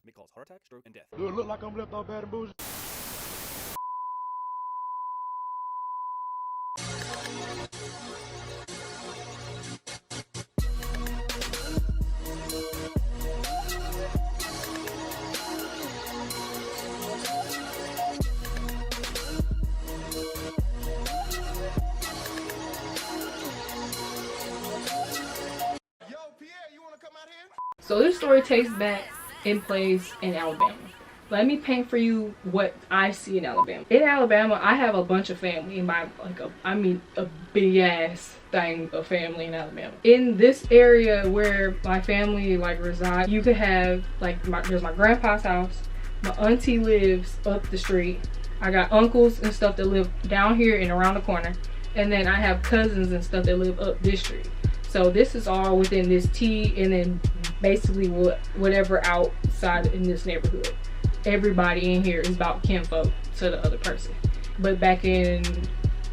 may cause heart attack, stroke, and death. Do it look like I'm left out bad and bougie? So this story takes back in place in Alabama. Let me paint for you what I see in Alabama. In Alabama, I have a bunch of family in my a big ass thing of family in Alabama. In this area where my family reside, you could have there's my grandpa's house. My auntie lives up the street. I got uncles and stuff that live down here and around the corner, and then I have cousins and stuff that live up this street. So this is all within this T, and then basically whatever outside in this neighborhood. Everybody in here is about kinfolk to the other person. But back in,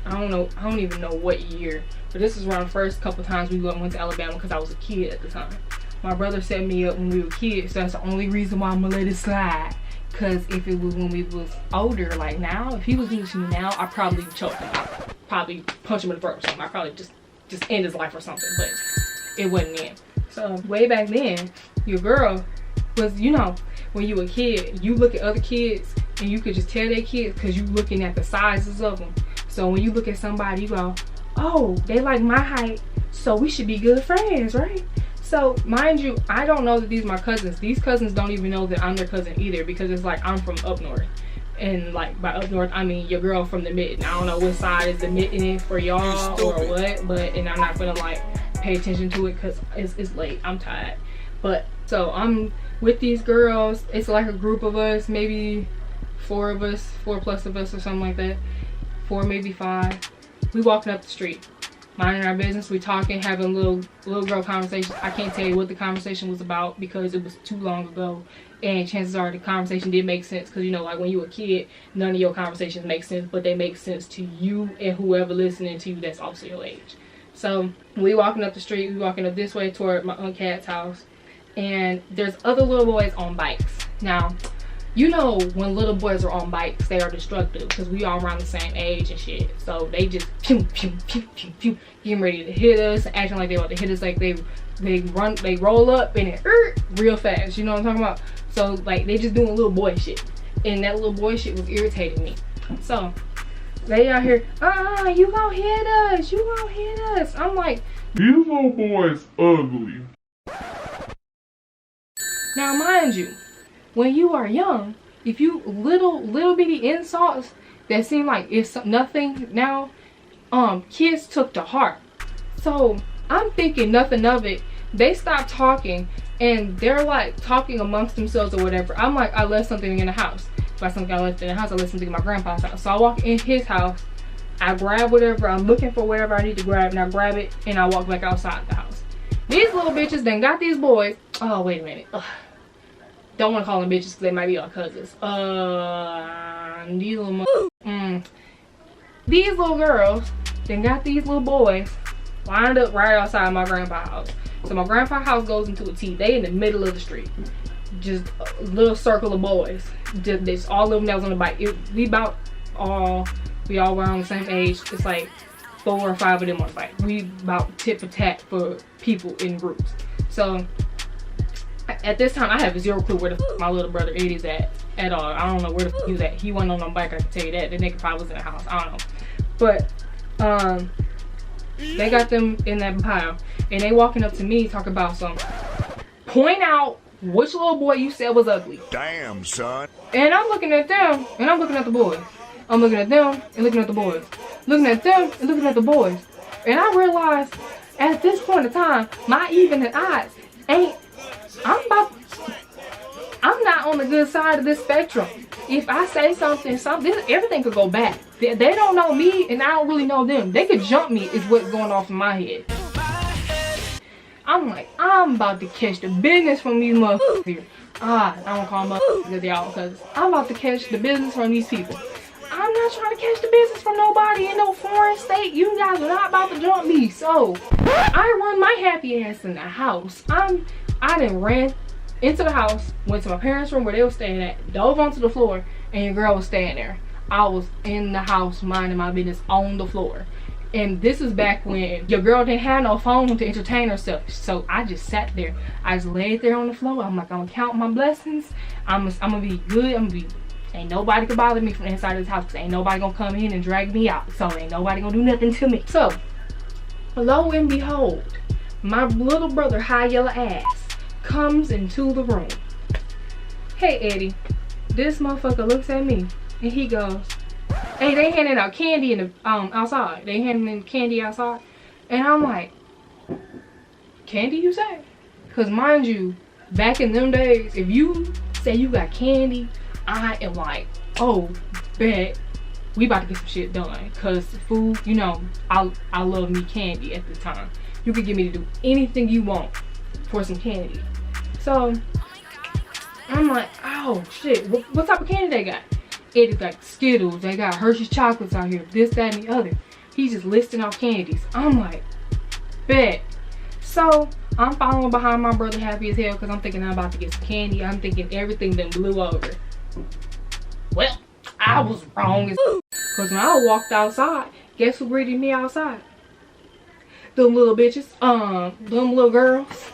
I don't even know what year, but this is around the first couple times we went to Alabama because I was a kid at the time. My brother set me up when we were kids, so that's the only reason why I'm gonna let it slide. Cause if it was when we was older, like now, if he was doing this to me now, I'd probably choke him out. Probably punch him in the throat or something. I'd probably just end his life or something, but it wasn't then. So way back then, your girl was, when you were a kid, you look at other kids and you could just tell they kids because you looking at the sizes of them. So when you look at somebody, you go, oh, they like my height, so we should be good friends, right? So mind you, I don't know that these are my cousins. These cousins don't even know that I'm their cousin either, because it's like I'm from up north. And like by up north, I mean your girl from the mitten. I don't know what side is the mitten for y'all or what, and I'm not gonna pay attention to it because it's late. I'm tired. But so I'm with these girls. It's like a group of us, maybe 4 plus of us or something like that. 4, maybe 5. We walking up the street, minding our business. We talking, having little girl conversations. I can't tell you what the conversation was about because it was too long ago. And chances are the conversation did make sense because, like when you were a kid, none of your conversations make sense, but they make sense to you and whoever listening to you that's also your age. So we walking up the street, we walking up this way toward my Aunt Kat's house, and there's other little boys on bikes. Now, when little boys are on bikes, they are destructive because we all around the same age and shit. So they just pew, pew, pew, pew, pew, getting ready to hit us, acting like they about to hit us, like they roll up and it real fast. You know what I'm talking about? So they just doing little boy shit, and that little boy shit was irritating me. So they out here, you gonna hit us, you gonna hit us. I'm like, these little boys ugly. Now mind you, when you are young, if you little bitty insults that seem like it's nothing now, kids took to heart. So I'm thinking nothing of it. They stopped talking and they're talking amongst themselves or whatever. I'm like, I left something in the house. By something I left in the house, I left something in my grandpa's house. So I walk in his house, I grab whatever, I'm looking for whatever I need to grab, and I grab it and I walk back outside the house. These little bitches then got these boys. Oh, wait a minute. Ugh. Don't want to call them bitches because they might be our cousins. These little girls then got these little boys lined up right outside my grandpa's house. So my grandpa's house goes into a T. They in the middle of the street. Just a little circle of boys. Just all of them that was on the bike. We all around the same age. It's like 4 or 5 of them on the bike. We about tit for tat for people in groups. So at this time, I have 0 clue where the my little brother Eddie's at all. I don't know where the he was at. He wasn't on no bike, I can tell you that. The nigga probably was in the house. I don't know. But they got them in that pile, and they walking up to me talking about point out which little boy you said was ugly. Damn, son. And I'm looking at them, and I'm looking at the boys. I'm looking at them and looking at the boys. Looking at them and looking at the boys. And I realized at this point in time, my even and odds ain't. I'm not on the good side of this spectrum. If I say something, everything could go back. They don't know me, and I don't really know them. They could jump me is what's going off in my head. I'm like, I'm about to catch the business from these motherfuckers here. I don't call them motherfuckers, y'all, because I'm about to catch the business from these people. I'm not trying to catch the business from nobody in no foreign state. You guys are not about to jump me. So I run my happy ass in the house. I done ran into the house, went to my parents' room where they were staying at, dove onto the floor, and your girl was staying there. I was in the house minding my business on the floor. And this is back when your girl didn't have no phone to entertain herself. So I just sat there. I just laid there on the floor. I'm like, I'm gonna count my blessings. I'm gonna be good. Ain't nobody can bother me from inside this house, because ain't nobody gonna come in and drag me out. So ain't nobody gonna do nothing to me. So lo and behold, my little brother, high yellow ass, comes into the room. Hey Eddie, this motherfucker looks at me and he goes, hey, they handing out candy in the outside. They handing candy outside. And I'm like, candy you say? Because mind you, back in them days, if you say you got candy, I am like, oh, bet we about to get some shit done. Because food, you know, I love me candy at the time. You could get me to do anything you want for some candy. So I'm like, oh shit, what type of candy they got? It is like Skittles, they got Hershey's chocolates out here, this, that, and the other. He's just listing off candies. I'm like, bet. So I'm following behind my brother happy as hell, because I'm thinking I'm about to get some candy. I'm thinking everything then blew over. Well, I was wrong as because when I walked outside, guess who greeted me outside? Them little bitches, them little girls,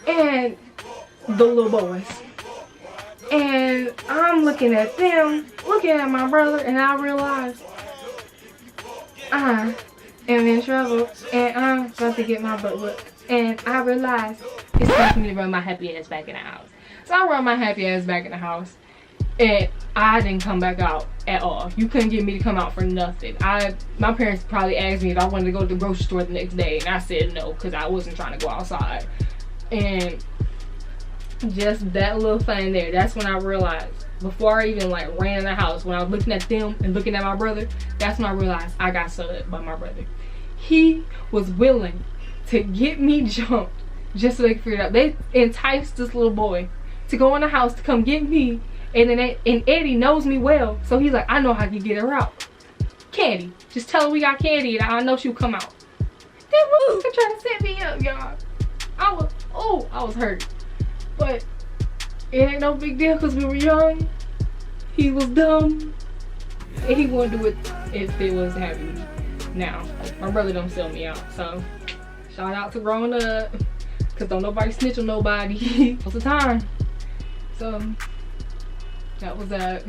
and the little boys. And I'm looking at them, looking at my brother, and I realized I am in trouble, and I'm about to get my butt whipped. And I realized it's time for me to run my happy ass back in the house. So I run my happy ass back in the house, and I didn't come back out at all. You couldn't get me to come out for nothing. My parents probably asked me if I wanted to go to the grocery store the next day, and I said no, because I wasn't trying to go outside. And just that little thing there, that's when I realized, before I even like ran in the house, when I was looking at them and looking at my brother, that's when I realized I got subbed by my brother. He was willing to get me jumped just so they could figure it out. They enticed this little boy to go in the house to come get me, and then and Eddie knows me well, so he's like, I know how to get her out. Candy, just tell her we got candy and I know she'll come out. That motherfucker trying to set me up, y'all. I was hurt. But it ain't no big deal, because we were young. He was dumb. And he wouldn't do it if it was happening. Now, my brother don't sell me out. So, shout out to growing up. Because don't nobody snitch on nobody. Most of the time. So, that was that.